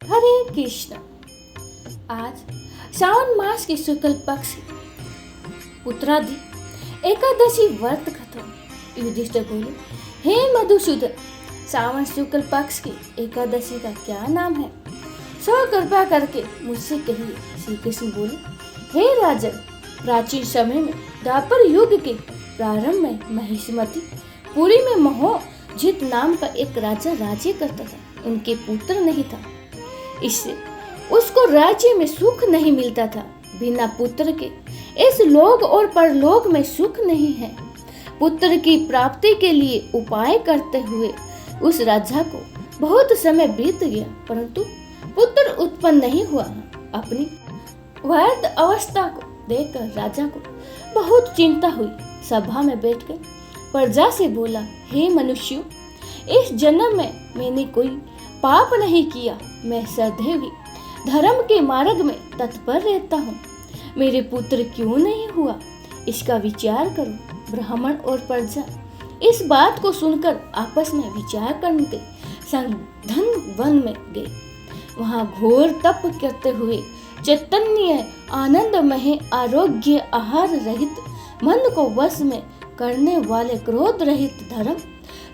हरे कृष्ण। आज श्रावण मास की शुक्ल पक्ष उत्तराधि एकादशी व्रत कथा। युधिष्ठिर बोले, हे मधुसूदन, श्रावण शुक्ल पक्ष की एकादशी का क्या नाम है? सो कृपा करके मुझसे कहिए। श्री कृष्ण बोले, हे राजन, प्राचीन समय में द्वापर युग के प्रारंभ में महिष्मती पुरी में महोजित नाम का एक राजा राज्य करता था। उनके पुत्र नहीं था, इससे उसको राज्य में सुख नहीं मिलता था। बिना पुत्र के इस लोक और परलोक में सुख नहीं है। पुत्र की प्राप्ति के लिए उपाय करते हुए उस राजा को बहुत समय बीत गया, परंतु पुत्र उत्पन्न नहीं हुआ। अपनी वृद्ध अवस्था को देखकर राजा को बहुत चिंता हुई। सभा में बैठकर प्रजा से बोला, हे मनुष्यों, इस जन्म में मैंने कोई पाप नहीं किया। मैं सदैव ही धर्म के मार्ग में तत्पर रहता हूँ। मेरे पुत्र क्यों नहीं हुआ, इसका विचार करो। ब्राह्मण और प्रजा इस बात को सुनकर आपस में विचार करने के संधन वन में गए। वहाँ घोर तप करते हुए चैतन्य आनंदमय आरोग्य आहार रहित मन को वश में करने वाले क्रोध रहित धर्म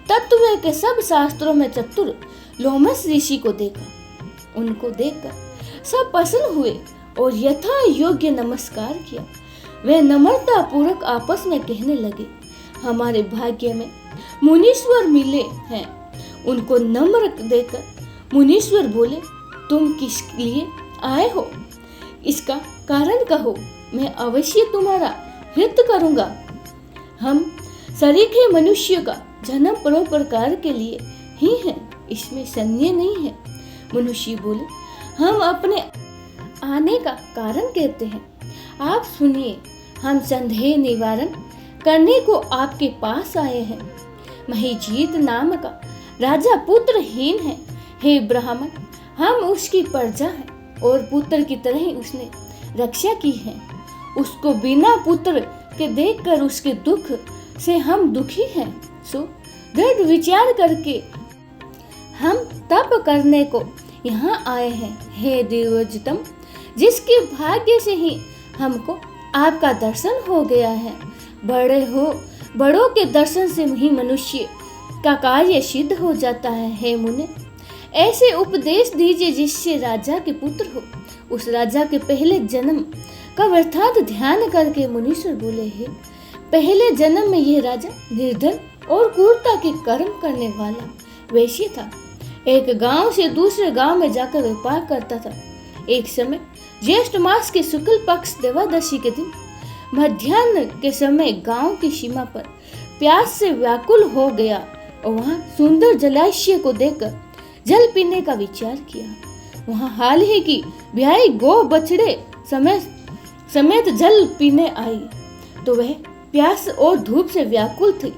तत्व के सब शास्त्रों में चतुर लोमस ऋषि को देखा। उनको देखकर सब प्रसन्न हुए और यथा योग्य नमस्कार किया। वे नम्रता पूर्वक आपस में कहने लगे, हमारे भाग्य में मुनीश्वर मिले हैं। उनको नम्र देकर मुनीश्वर बोले, तुम किस लिए आए हो? इसका कारण कहो, मैं अवश्य तुम्हारा हित करूंगा। हम सरीखे मनुष्य का जन्म परोपकार के लिए ही है, इसमें संदेह नहीं है। मनुष्य बोले, हम अपने आने का कारण कहते हैं, आप सुनिए। हम संदेह निवारण करने को आपके पास आए हैं। महिजीत नाम का राजा पुत्रहीन है। हे ब्राह्मण, हम उसकी प्रजा हैं और पुत्र की तरह ही उसने रक्षा की है। उसको बिना पुत्र के देखकर उसके दुख से हम दुखी हैं। सो दृढ़ विचार करके हम तप करने को यहाँ आए हैं। हे देवोत्तम, जिसके भाग्य से ही हमको आपका दर्शन हो गया है। बड़ों के दर्शन से ही मनुष्य का कार्य सिद्ध हो जाता है। हे मुने, ऐसे उपदेश दीजिए जिससे राजा के पुत्र हो। उस राजा के पहले जन्म का अर्थात ध्यान करके मुनीश्वर बोले, हे पहले जन्म में यह राजा निर्धन और क्रूरता के कर्म करने वाला वैश्य था। एक गांव से दूसरे गांव में जाकर व्यापार करता था। एक समय ज्येष्ठ मास के शुक्ल पक्ष देवादशी के दिन मध्याह्न के समय गांव की सीमा पर प्यास से व्याकुल हो गया और वहां सुंदर जलाशय को देखकर जल पीने का विचार किया। वहां हाल ही की ब्याही गौ बछड़े समेत जल पीने आई, तो वह प्यास और धूप से व्याकुल थी।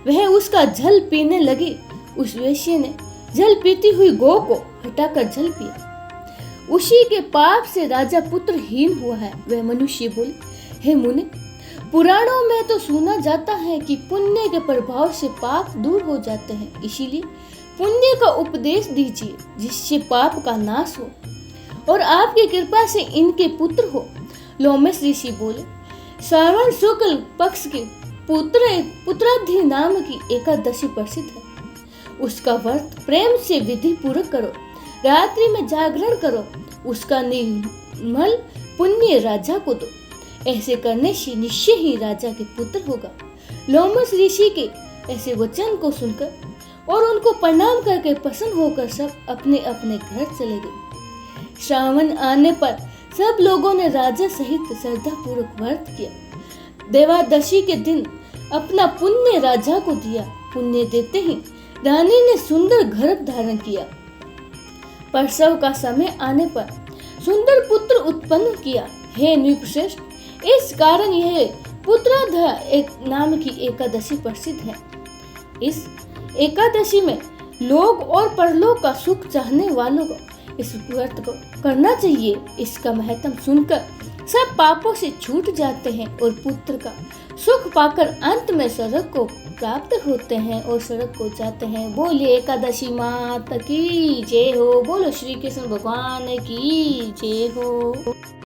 वह उसका जल पीने लगी। उस वेश्या ने जल पीती हुई गौ को हटाकर जल पिया। उसी के पाप से राजा पुत्रहीन हुआ है। वह मनुष्य बोले, हे मुनि, पुराणों में तो सुना जाता है कि पुण्य के प्रभाव से पाप दूर हो जाते हैं। इसीलिए पुण्य का उपदेश दीजिए जिससे पाप का नाश हो और आपकी कृपा से इनके पुत्र हो। लोमस ऋषि बोले, श्रावण शुक्ल पक्ष के पुत्राधि नाम की एकादशी प्रसिद्ध है। उसका व्रत प्रेम से विधि पूर्वक करो। रात्रि में जागरण करो। उसका निर्मल पुण्य राजा को दो। ऐसे करने से निश्चय ही राजा के पुत्र होगा। लोमस ऋषि के ऐसे वचन को सुनकर और उनको प्रणाम करके प्रसन्न होकर सब अपने अपने घर चले गए। श्रावण आने पर सब लोगों ने राजा सहित श्रद्धा पूर्वक व्रत किया। देवादशी के दिन अपना पुण्य राजा को दिया। पुण्य देते ही रानी ने सुंदर गर्भ धारण किया। प्रसव का समय आने पर सुंदर पुत्र उत्पन्न किया। हे नृपश्रेष्ठ, इस कारण यह पुत्राधा एक नाम की एकादशी प्रसिद्ध है। इस एकादशी में लोक और परलोक का सुख चाहने वालों को इस व्रत को करना चाहिए। इसका महत्व सुनकर सब पापों से छूट जाते हैं और पुत्र का सुख पाकर अंत में स्वर्ग को प्राप्त होते हैं और सड़क को जाते हैं। बोलिए एकादशी माता की जय हो, बोलो श्री कृष्ण भगवान की जय हो।